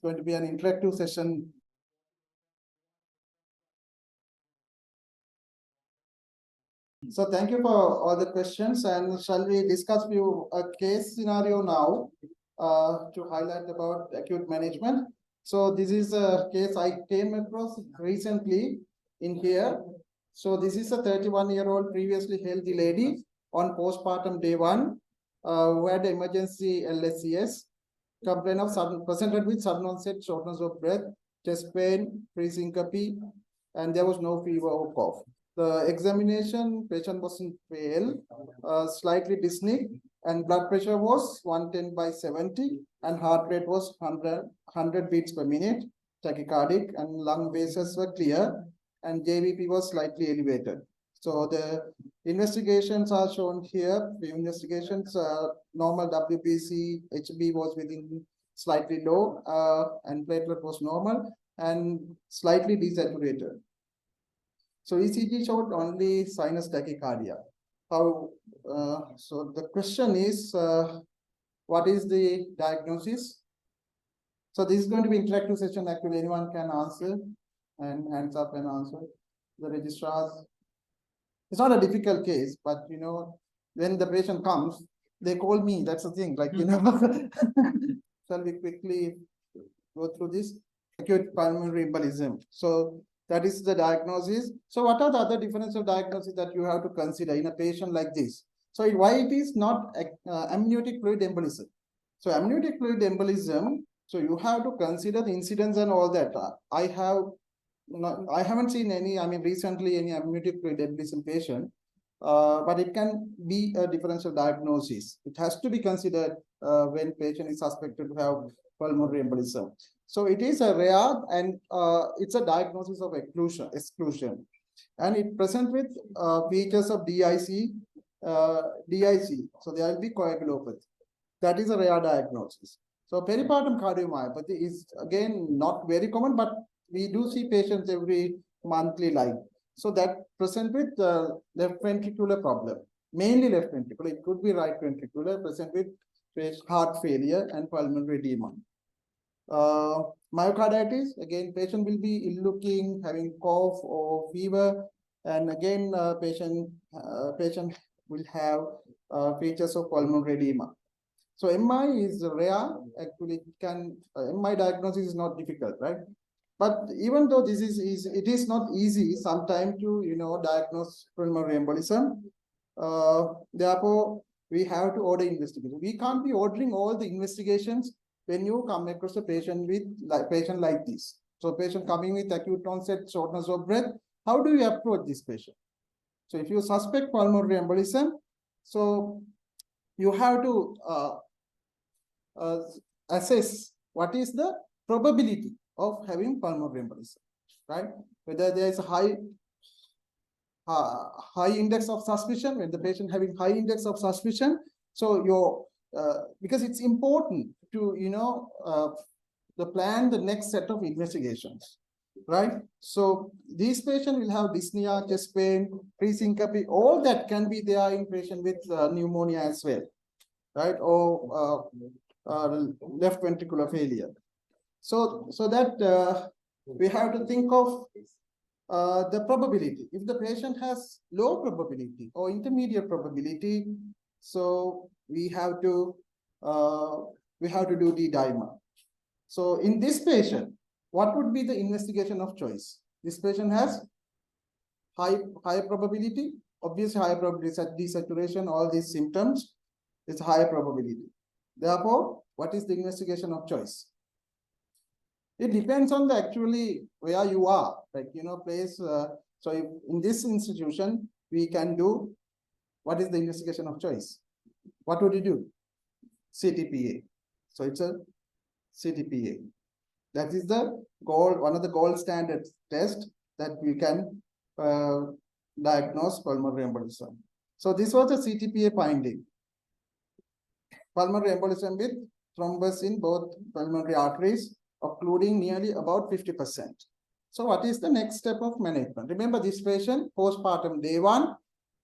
It's going to be an interactive session. So thank you for all the questions, and shall we discuss a case scenario now to highlight about acute management. So this is a case I came across recently in here. So this is a 31-year-old previously healthy lady on postpartum day 1 who had emergency LSCS, complaint of presented with sudden onset shortness of breath, chest pain, pre-syncope, and there was no fever or cough. The examination, patient was in pale, slightly dyspneic, and blood pressure was 110/70, and heart rate was 100 beats per minute, tachycardic, and lung bases were clear, and JVP was slightly elevated. So the investigations are shown here. The investigations, normal WBC, HB was within slightly low, and platelet was normal and slightly desaturated. So ECG showed only sinus tachycardia. So the question is, what is the diagnosis? So this is going to be interactive session. Actually, anyone can answer, and hands up and answer. The registrars. It's not a difficult case, but you know, when the patient comes, they call me. That's the thing. Like, you know, shall we quickly go through this? Acute pulmonary embolism. So that is the diagnosis. So what are the other differential diagnoses that you have to consider in a patient like this? So why it is not amniotic fluid embolism? So amniotic fluid embolism, so you have to consider the incidence and all that. I haven't seen any, recently any amniotic fluid embolism patient, but it can be a differential diagnosis. It has to be considered when patient is suspected to have pulmonary embolism. So it is a rare, and it's a diagnosis of exclusion. And it presents with features of DIC. So there will be coagulopathy. That is a rare diagnosis. So peripartum cardiomyopathy is again not very common, but we do see patients every monthly life. So that present with left ventricular problem, mainly left ventricular. It could be right ventricular, present with heart failure and pulmonary edema. Myocarditis, again, patient will be ill-looking, having cough or fever, and again, patient will have features of pulmonary edema. So MI is rare. Actually, MI diagnosis is not difficult, right? But even though this is it is not easy sometimes to diagnose pulmonary embolism. Therefore, we have to order investigation. We can't be ordering all the investigations when you come across a patient like this. So patient coming with acute onset shortness of breath, how do you approach this patient? So if you suspect pulmonary embolism, so you have to assess what is the probability of having pulmonary embolism, right? Whether there is a high index of suspicion, when the patient having high index of suspicion, so because it's important to plan the next set of investigations, right? So these patients will have dyspnea, chest pain, pre-syncope, all that can be there in patient with pneumonia as well, right? Or left ventricular failure. So that we have to think of the probability. If the patient has low probability or intermediate probability, so we have to do D-dimer. So in this patient, what would be the investigation of choice? This patient has high probability, obviously higher probability desaturation, all these symptoms, it's higher probability. Therefore, what is the investigation of choice? It depends on actually where you are, like, place. So if in this institution, we can do, what is the investigation of choice? What would you do? CTPA. So it's a CTPA. That is the one of the gold standard tests that we can diagnose pulmonary embolism. So this was a CTPA finding. Pulmonary embolism with thrombus in both pulmonary arteries, occluding nearly about 50%. So what is the next step of management? Remember this patient, postpartum day 1,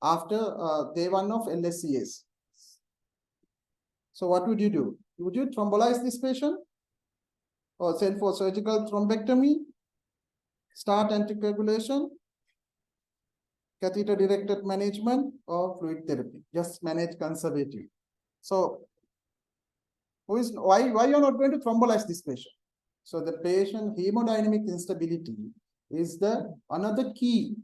after day 1 of LSCS. So what would you do? Would you thrombolize this patient? or send for surgical thrombectomy, start anticoagulation, catheter-directed management, or fluid therapy. Just manage conservative. So, why you're not going to thrombolize this patient? So the patient hemodynamic instability is the another key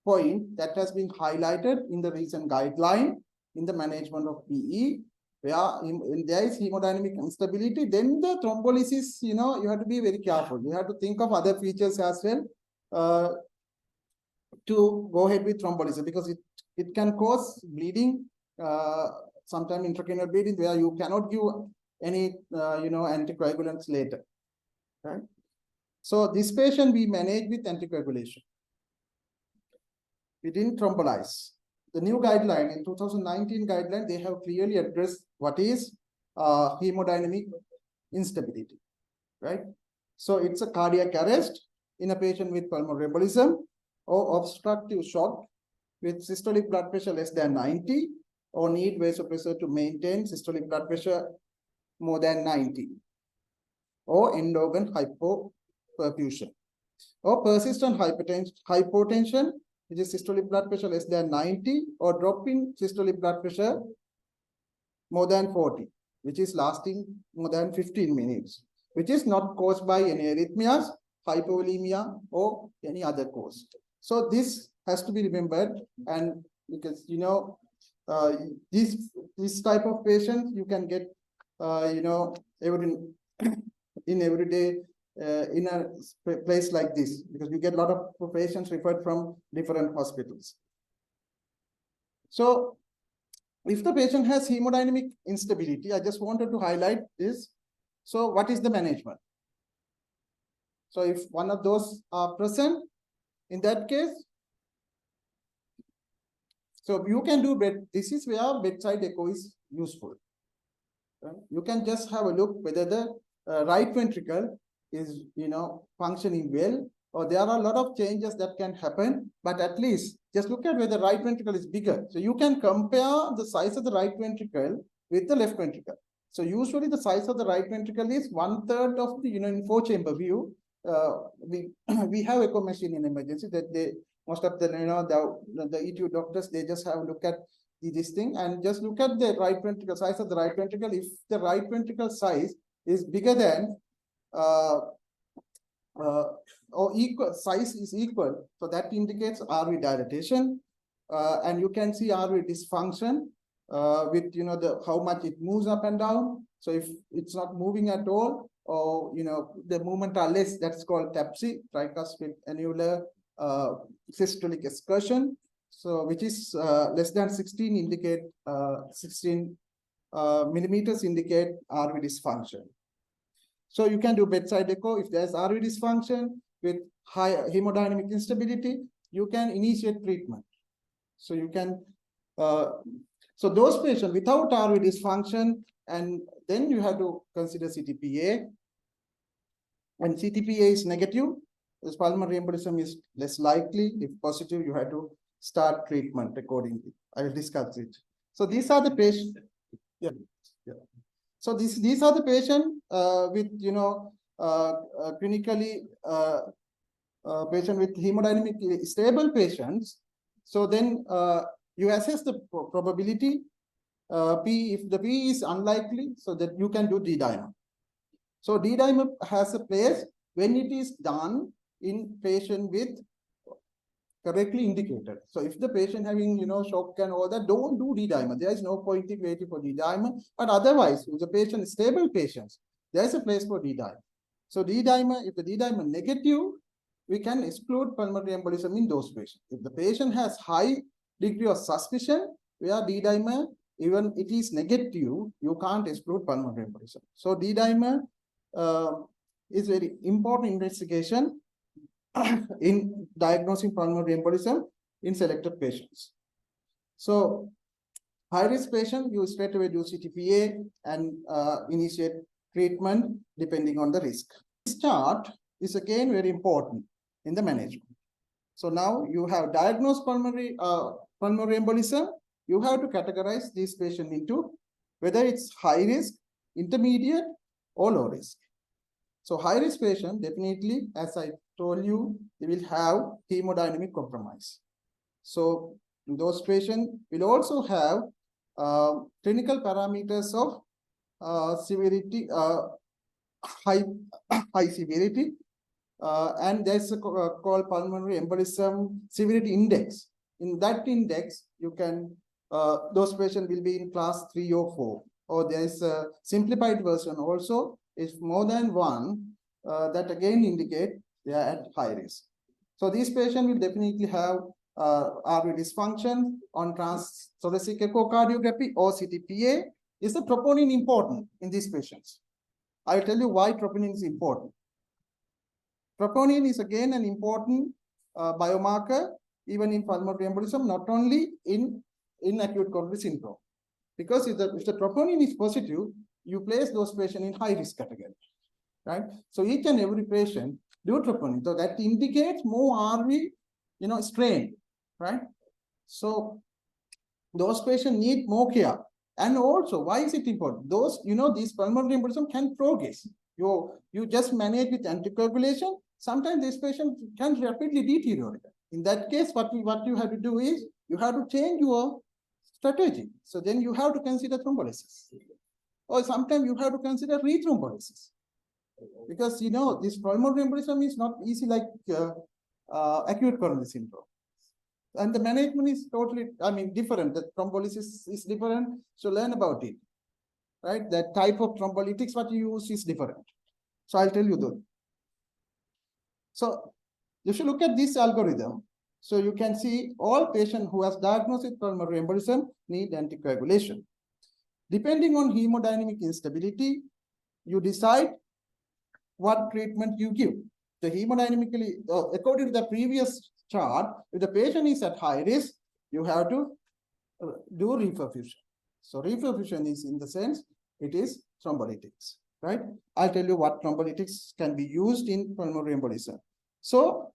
point that has been highlighted in the recent guideline in the management of PE, where there is hemodynamic instability, then the thrombolysis, you have to be very careful. You have to think of other features as well to go ahead with thrombolysis, because it can cause bleeding, sometimes intracranial bleeding, where you cannot give any anticoagulants later. Right? So this patient we manage with anticoagulation. We didn't thrombolize. The new guideline, in 2019 guideline, they have clearly addressed what is hemodynamic instability, right? So it's a cardiac arrest in a patient with pulmonary embolism or obstructive shock with systolic blood pressure less than 90 or need vasopressor to maintain systolic blood pressure more than 90 or end organ hypoperfusion or persistent hypotension, which is systolic blood pressure less than 90 or drop in systolic blood pressure more than 40, which is lasting more than 15 minutes, which is not caused by any arrhythmias, hypovolemia, or any other cause. So this has to be remembered, and because this type of patients you can get every day in a place like this, because you get a lot of patients referred from different hospitals. So if the patient has hemodynamic instability, I just wanted to highlight this. So what is the management? So if one of those are present, in that case, so you can do this is where bedside echo is useful. Right? You can just have a look whether the right ventricle is functioning well, or there are a lot of changes that can happen, but at least just look at whether the right ventricle is bigger. So you can compare the size of the right ventricle with the left ventricle. So usually the size of the right ventricle is 1/3 of the in 4-chamber view. We have echo machine in emergency that most of the the ETU doctors, they just have a look at this thing and just look at the right ventricle size of the right ventricle. If the right ventricle size is bigger than or equal size is equal, so that indicates RV dilatation, and you can see RV dysfunction with how much it moves up and down. So if it's not moving at all, or the movement are less, that's called TAPSE, tricuspid annular systolic excursion. So which is less than 16 indicate 16 millimeters indicate RV dysfunction. So you can do bedside echo. If there's RV dysfunction with high hemodynamic instability, you can initiate treatment. So you can, so those patients without RV dysfunction, and then you have to consider CTPA. When CTPA is negative, this pulmonary embolism is less likely. If positive, you have to start treatment accordingly. I will discuss it. So these are the patients. Yeah. So these are the patients with clinically patient with hemodynamically stable patients. So then you assess the probability P. If the P is unlikely, so that you can do D-dimer. So D-dimer has a place when it is done in patient with correctly indicated. So if the patient having shock and all that, don't do D-dimer. There is no point in waiting for D-dimer. But otherwise, if the patient is stable patients, there is a place for D-dimer. So D-dimer, if the D-dimer negative, we can exclude pulmonary embolism in those patients. If the patient has high degree of suspicion, where D-dimer, even it is negative, you can't exclude pulmonary embolism. So D-dimer is very important investigation in diagnosing pulmonary embolism in selected patients. So high-risk patient, you straight away do CTPA and initiate treatment depending on the risk. This chart is again very important in the management. So now you have diagnosed pulmonary embolism. You have to categorize these patients into whether it's high risk, intermediate, or low risk. So high-risk patient, definitely, as I told you, they will have hemodynamic compromise. So those patients will also have clinical parameters of severity, high, high severity, and there's a called pulmonary embolism severity index. In that index, you can, those patients will be in class 3 or 4. Or there is a simplified version also, if more than one, that again indicate they are at high risk. So these patients will definitely have RV dysfunction on transthoracic echocardiography or CTPA. Is the troponin important in these patients? I'll tell you why troponin is important. Troponin is again an important biomarker, even in pulmonary embolism, not only in acute coronary syndrome. Because if the troponin is positive, you place those patients in high risk category, right? So each and every patient do troponin. So that indicates more RV, strain, right? So those patients need more care. And also, why is it important? Those, these pulmonary embolism can progress. You just manage with anticoagulation. Sometimes this patient can rapidly deteriorate. In that case, what you have to do is you have to change your strategy. So then you have to consider thrombolysis. Or sometimes you have to consider rethrombolysis. Because, this pulmonary embolism is not easy like acute coronary syndrome. And the management is totally, different. The thrombolysis is different. So learn about it, right? The type of thrombolytics what you use is different. So I'll tell you that. So if you look at this algorithm, so you can see all patients who has diagnosed with pulmonary embolism need anticoagulation. Depending on hemodynamic instability, you decide what treatment you give. So hemodynamically, according to the previous chart, if the patient is at high risk, you have to do reperfusion. So reperfusion is in the sense, it is thrombolytics, right? I'll tell you what thrombolytics can be used in pulmonary embolism. So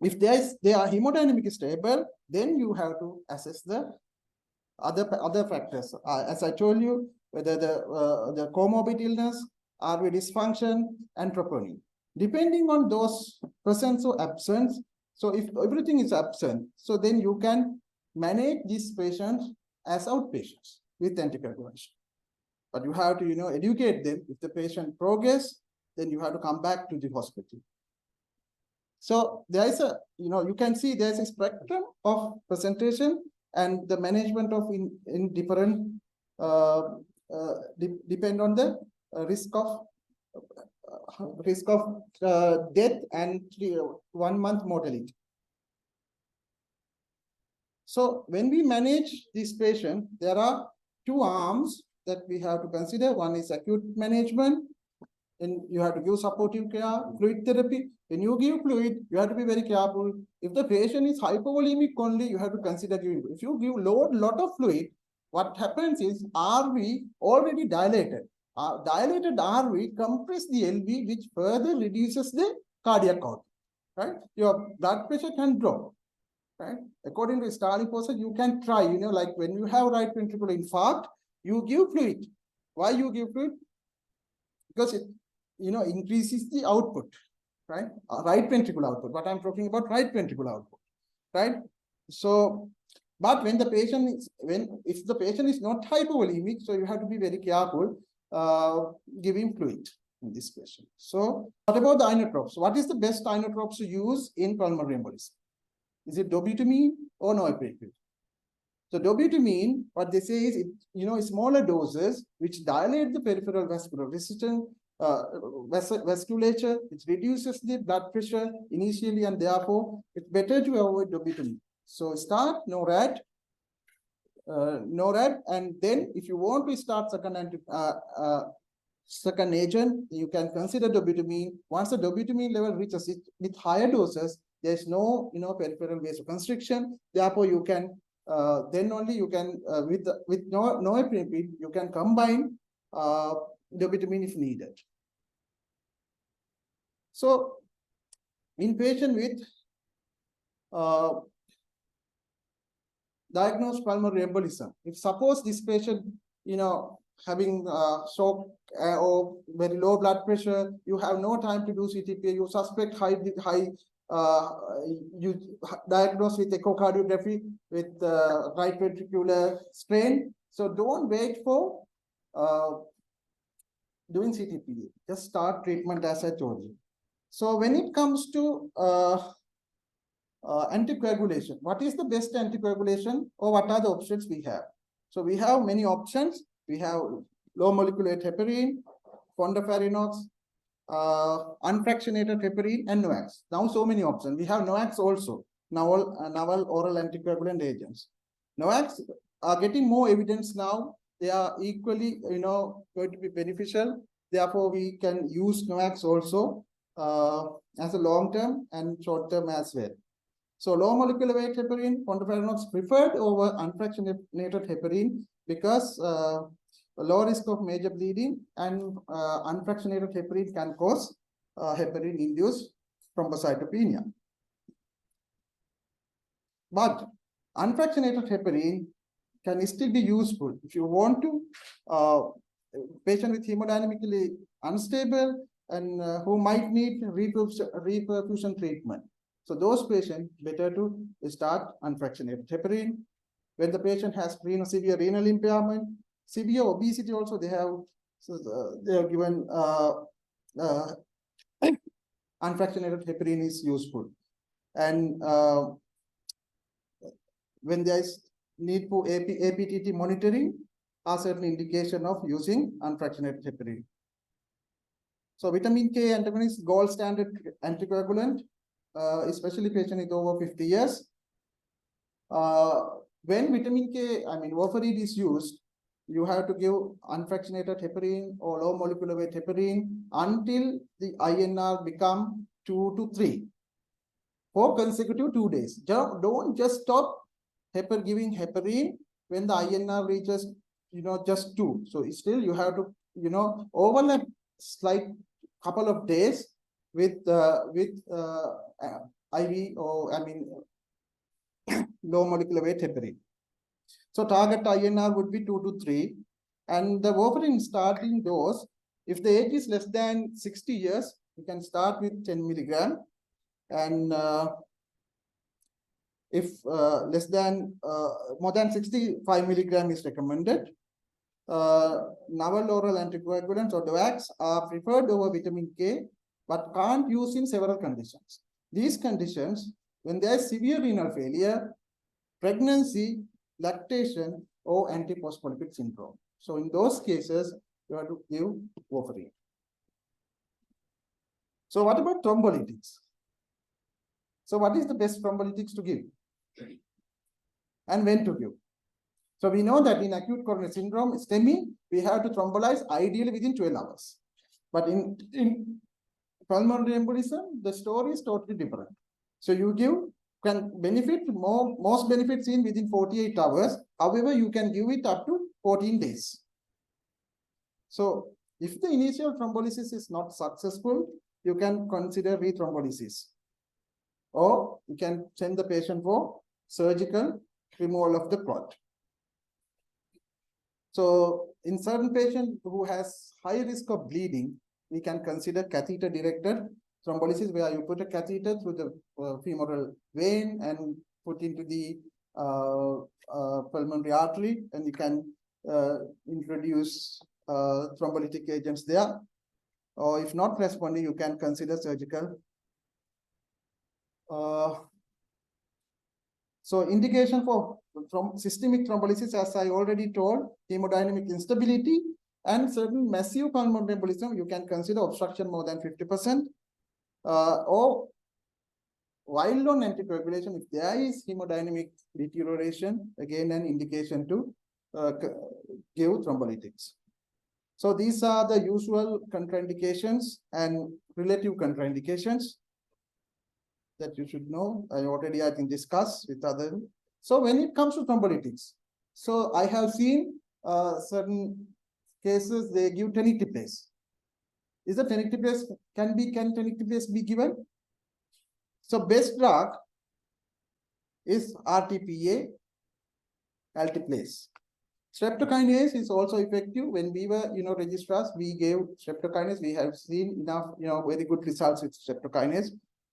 if they are hemodynamically stable, then you have to assess the other factors. As I told you, whether the comorbid illness, RV dysfunction, and troponin. Depending on those presence or absence, so if everything is absent, so then you can manage these patients as outpatients with anticoagulation. But you have to, educate them. If the patient progress, then you have to come back to the hospital. So there is a, you can see there's a spectrum of presentation and the management of in different depend on the risk of death and 1 month mortality. So when we manage this patient, there are two arms that we have to consider. One is acute management, and you have to give supportive care, fluid therapy. When you give fluid, you have to be very careful. If the patient is hypovolemic only, you have to consider giving. If you give lot of fluid, what happens is RV already dilated. Dilated RV compress the LV, which further reduces the cardiac output, right? Your blood pressure can drop, right? According to Starling process, you can try, like when you have right ventricular infarct, you give fluid. Why you give fluid? Because it, increases the output, right? Right ventricular output. What I'm talking about, right ventricular output, right? So, but when the patient is, if the patient is not hypovolemic, so you have to be very careful giving fluid in this patient. So, what about the inotropes? What is the best inotropes to use in pulmonary embolism? Is it dobutamine or norepinephrine? So dobutamine, what they say is, smaller doses which dilate the peripheral vascular resistance, vasculature, which reduces the blood pressure initially, and therefore it's better to avoid dobutamine. So start NORAD, and then if you want to start second agent, you can consider dobutamine. Once the dobutamine level reaches it with higher doses, there is no peripheral vasoconstriction. Therefore, you can then only you can with norepinephrine you can combine dobutamine if needed. So, in patient with diagnosed pulmonary embolism, if suppose this patient having shock or very low blood pressure, you have no time to do CTP. You suspect you diagnose with echocardiography with right ventricular strain. So don't wait for doing CTP. Just start treatment as I told you. So when it comes to anticoagulation, what is the best anticoagulation or what are the options we have? So we have many options. We have low molecular weight heparin, fondaparinux, unfractionated heparin, and NOACs. Now so many options. We have NOACs also, novel oral anticoagulant agents. NOACs are getting more evidence now. They are equally, going to be beneficial. Therefore, we can use NOACs also as a long term and short term as well. So low molecular weight heparin, fondaparinux preferred over unfractionated heparin because low risk of major bleeding, and unfractionated heparin can cause heparin-induced thrombocytopenia. But unfractionated heparin can still be useful if you want to patient with hemodynamically unstable and who might need reperfusion treatment. So those patients better to start unfractionated heparin. When the patient has severe renal impairment, severe obesity also, they have given unfractionated heparin is useful. And when there is need for APTT monitoring, are certain indication of using unfractionated heparin. So vitamin K antagonist, gold standard anticoagulant, especially patient is over 50 years. When vitamin K, warfarin is used, you have to give unfractionated heparin or low molecular weight heparin until the INR become 2 to 3 for consecutive 2 days. Don't just stop giving heparin when the INR reaches, just 2. So still you have to, overlap slight couple of days with IV or low molecular weight heparin. So target INR would be 2 to 3, and the warfarin starting dose, if the age is less than 60 years, you can start with 10 milligram, and if less than more than 65 milligram is recommended. Novel oral anticoagulants or DOACs are preferred over vitamin K, but can't use in several conditions. These conditions, when there is severe renal failure, pregnancy, lactation, or antiphospholipid syndrome. So in those cases, you have to give warfarin. So what about thrombolytics? So what is the best thrombolytics to give? And when to give? So we know that in acute coronary syndrome, STEMI, we have to thrombolyze ideally within 12 hours. But in pulmonary embolism, the story is totally different. So you can benefit most benefits in within 48 hours. However, you can give it up to 14 days. So if the initial thrombolysis is not successful, you can consider rethrombolysis. Or you can send the patient for surgical removal of the clot. So in certain patients who has high risk of bleeding, we can consider catheter-directed thrombolysis, where you put a catheter through the femoral vein and put into the pulmonary artery, and you can introduce thrombolytic agents there. Or if not responding, you can consider surgical. So indication for systemic thrombolysis, as I already told, hemodynamic instability and certain massive pulmonary embolism, you can consider obstruction more than 50%. Or while on anticoagulation, if there is hemodynamic deterioration, again an indication to give thrombolytics. So these are the usual contraindications and relative contraindications that you should know. I already, I think, discussed with other. So when it comes to thrombolytics, so I have seen certain cases they give tenecteplase. Is the tenecteplase can tenecteplase be given? So best drug is RTPA, alteplase. Streptokinase is also effective. When we were, registrars, we gave streptokinase. We have seen enough, very good results with streptokinase,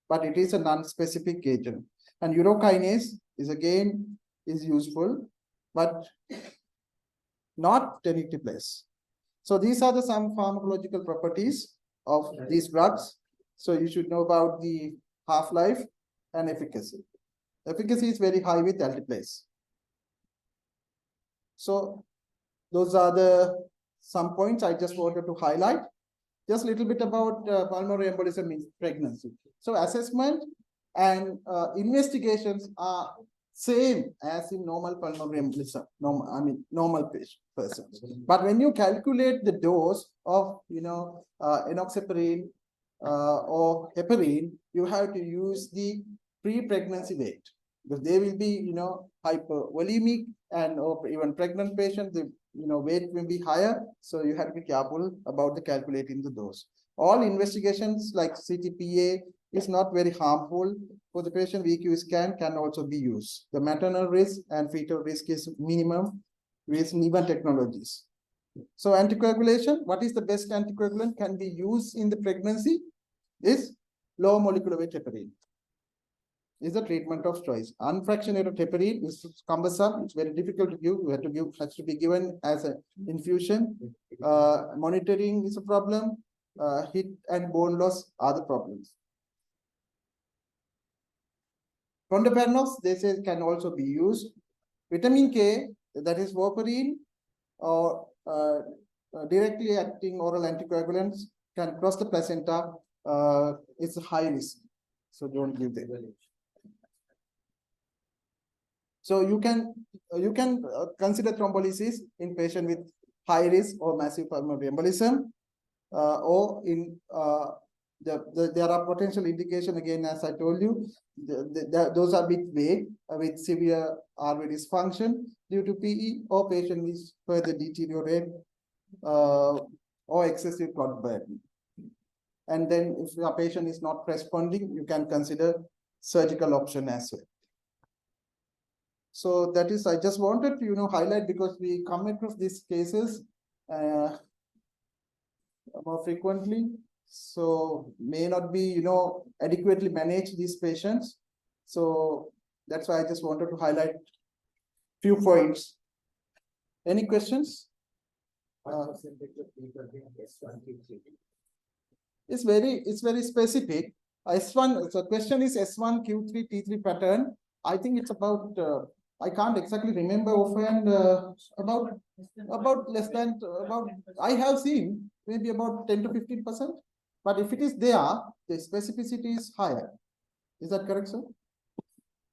but it is a non-specific agent. And urokinase is useful, but not tenecteplase. So these are some pharmacological properties of these drugs. So you should know about the half-life and efficacy. Efficacy is very high with alteplase. So those are some points I just wanted to highlight. Just a little bit about pulmonary embolism in pregnancy. So assessment and investigations are same as in normal pulmonary embolism, normal persons. But when you calculate the dose of, enoxaparin or heparin, you have to use the pre-pregnancy weight, because they will be, hypervolemic, and or even pregnant patients, the weight will be higher. So you have to be careful about the calculating the dose. All investigations like CTPA is not very harmful for the patient. VQ scan can also be used. The maternal risk and fetal risk is minimum with even technologies. So anticoagulation, what is the best anticoagulant can be used in the pregnancy? Is low molecular weight heparin. Is the treatment of choice. Unfractionated heparin is cumbersome. It's very difficult to give. You have to give, has to be given as an infusion. Monitoring is a problem. Heat and bone loss are the problems. Fondaparinux, they say, can also be used. Vitamin K, that is warfarin, or directly acting oral anticoagulants, can cross the placenta. It's a high risk, so don't give them. So you can consider thrombolysis in patient with high risk or massive pulmonary embolism, or in there are potential indication, again, as I told you, those are a bit vague, with severe RV dysfunction due to PE, or patient is further deteriorate, or excessive clot burden. And then if your patient is not responding, you can consider surgical option as well. So that is, I just wanted to, highlight, because we come across these cases more frequently. So may not be, adequately manage these patients. So that's why I just wanted to highlight few points. Any questions? It's very specific. S1, so question is S1 Q3 T3 pattern. I think it's about I can't exactly remember offhand, about less than I have seen maybe about 10 to 15%. But if it is there, the specificity is higher. Is that correct, sir?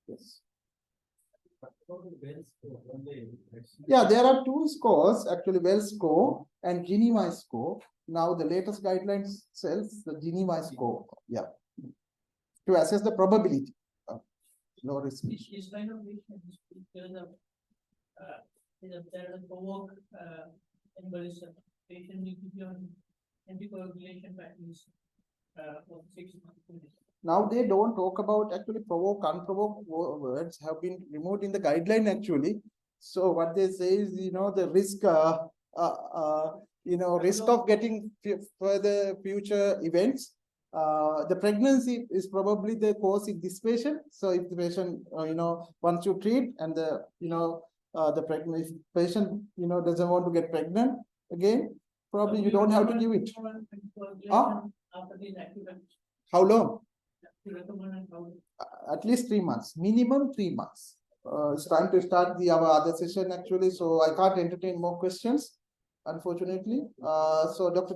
Yes. Yeah, there are two scores actually: Wells score and Geneva score. Now the latest guidelines says the Geneva score. Yeah, to assess the probability of low risk. This kind of there is provoke embolism. Patient need to be on anticoagulation practice for 6 months. Now they don't talk about actually provoke, unprovoked words have been removed in the guideline actually. So what they say is, the risk, risk of getting further future events. The pregnancy is probably the cause in this patient. So if the patient, once you treat and the if patient, doesn't want to get pregnant again, probably you don't have to give it. How long? At least 3 months, minimum 3 months. It's time to start our other session actually, so I can't entertain more questions, unfortunately. So Dr.